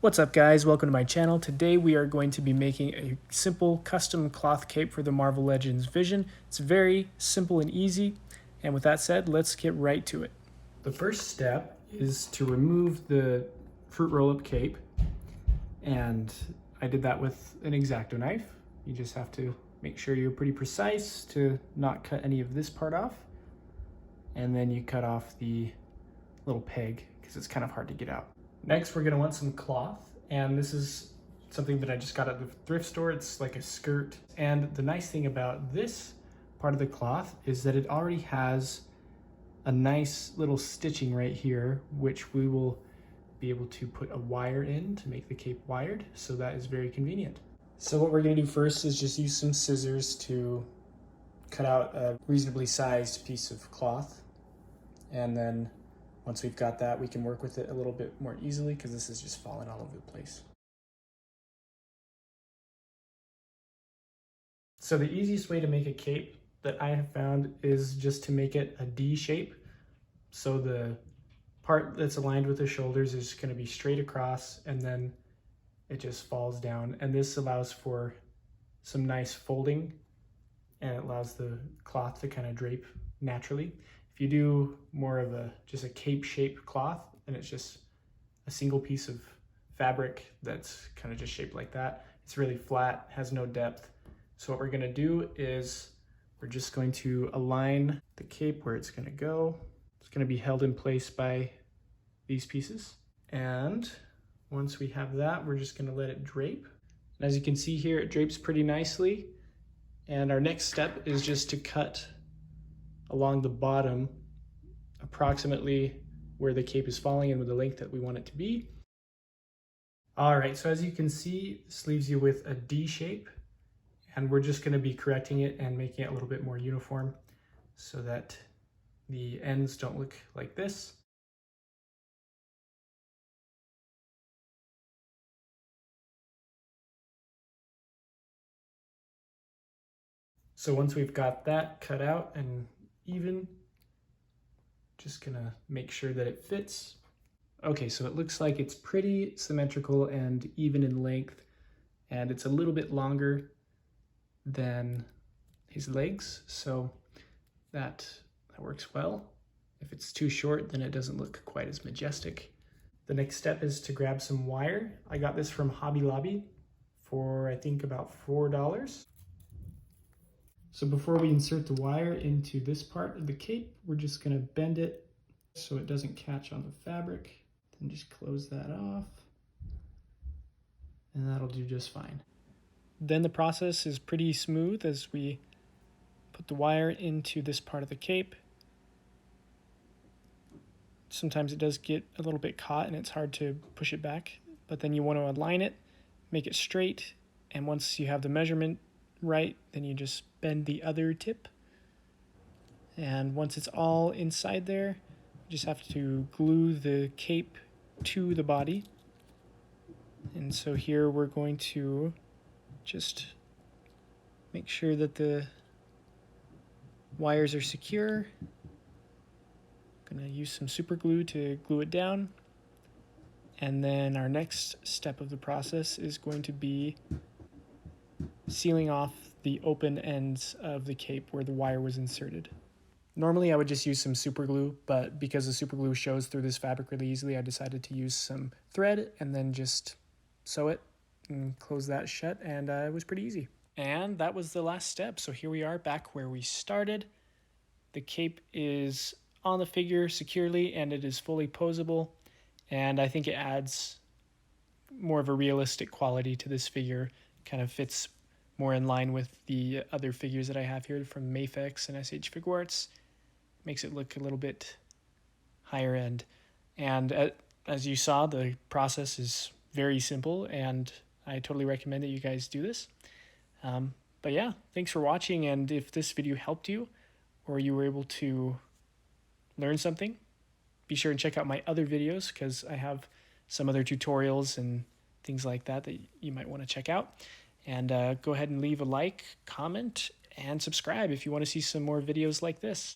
What's up guys, welcome to my channel. Today we are going to be making a simple custom cloth cape for the Marvel Legends Vision. It's very simple and easy, and with that said, let's get right to it. The first step is to remove the fruit roll-up cape, and I did that with an X-Acto knife. You just have to make sure you're pretty precise to not cut any of this part off, and then you cut off the little peg because it's kind of hard to get out. Next, we're gonna want some cloth, and this is something that I just got at the thrift store. It's like a skirt, and the nice thing about this part of the cloth is that it already has a nice little stitching right here, which we will be able to put a wire in to make the cape wired, so that is very convenient. So what we're gonna do first is just use some scissors to cut out a reasonably sized piece of cloth, and then once we've got that, we can work with it a little bit more easily because this is just falling all over the place. So the easiest way to make a cape that I have found is just to make it a D shape. So the part that's aligned with the shoulders is going to be straight across, and then it just falls down. And this allows for some nice folding, and it allows the cloth to kind of drape naturally. If you do more of just a cape shaped cloth, and it's just a single piece of fabric that's kind of just shaped like that, it's really flat, has no depth. So what we're gonna do is we're just going to align the cape where it's gonna go. It's gonna be held in place by these pieces. And once we have that, we're just gonna let it drape. And as you can see here, it drapes pretty nicely. And our next step is just to cut along the bottom approximately where the cape is falling and with the length that we want it to be. All right, so as you can see, this leaves you with a D shape, and we're just gonna be correcting it and making it a little bit more uniform so that the ends don't look like this. So once we've got that cut out and even, just gonna make sure that it fits. Okay, so it looks like it's pretty symmetrical and even in length, and it's a little bit longer than his legs, so that works well. If it's too short, then it doesn't look quite as majestic. The next step is to grab some wire. I got this from Hobby Lobby for I think about $4. So before we insert the wire into this part of the cape, we're just gonna bend it so it doesn't catch on the fabric. Then just close that off, and that'll do just fine. Then the process is pretty smooth as we put the wire into this part of the cape. Sometimes it does get a little bit caught and it's hard to push it back, but then you want to align it, make it straight, and once you have the measurement right, then you just bend the other tip. And once it's all inside there, you just have to glue the cape to the body. And so here we're going to just make sure that the wires are secure. I'm gonna use some super glue to glue it down. And then our next step of the process is going to be sealing off the open ends of the cape where the wire was inserted. Normally I would just use some super glue, but because the super glue shows through this fabric really easily, I decided to use some thread and then just sew it and close that shut, and it was pretty easy. And that was the last step. So here we are back where we started. The cape is on the figure securely and it is fully posable, and I think it adds more of a realistic quality to this figure. Kind of fits more in line with the other figures that I have here from Mafex and SH Figuarts. Makes it look a little bit higher end. And as you saw, the process is very simple, and I totally recommend that you guys do this. But yeah, thanks for watching, and if this video helped you or you were able to learn something, be sure and check out my other videos because I have some other tutorials and things like that that you might want to check out. And go ahead and leave a like, comment, and subscribe if you want to see some more videos like this.